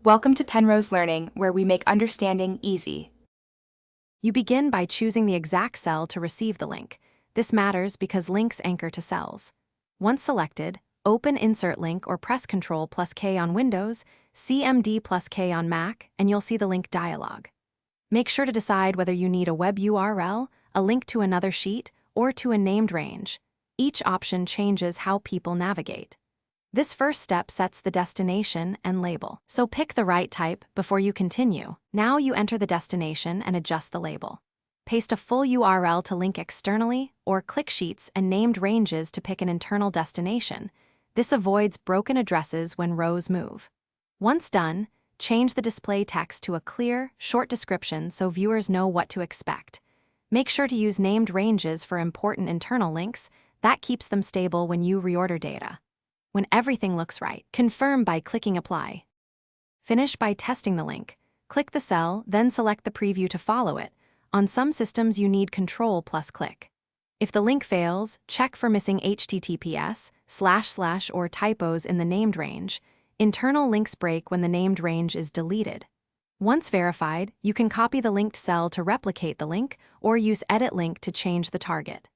Welcome to Penrose Learning, where we make understanding easy. You begin by choosing the exact cell to receive the link. This matters because links anchor to cells. Once selected, open Insert Link or press Ctrl+K on Windows, CMD+K on Mac, and you'll see the link dialog. Make sure to decide whether you need a web URL, a link to another sheet, or to a named range. Each option changes how people navigate. This first step sets the destination and label. So pick the right type before you continue. Now you enter the destination and adjust the label. Paste a full URL to link externally, or click sheets and named ranges to pick an internal destination. This avoids broken addresses when rows move. Once done, change the display text to a clear, short description so viewers know what to expect. Make sure to use named ranges for important internal links. That keeps them stable when you reorder data. When everything looks right, confirm by clicking Apply. Finish by testing the link. Click the cell, then select the preview to follow it. On some systems, you need Ctrl+Click. If the link fails, check for missing https, / or typos in the named range. Internal links break when the named range is deleted. Once verified, you can copy the linked cell to replicate the link or use Edit Link to change the target.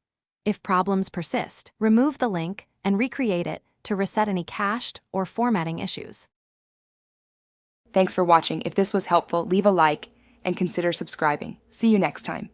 If problems persist, remove the link and recreate it to reset any cached or formatting issues. Thanks for watching. If this was helpful, leave a like and consider subscribing. See you next time.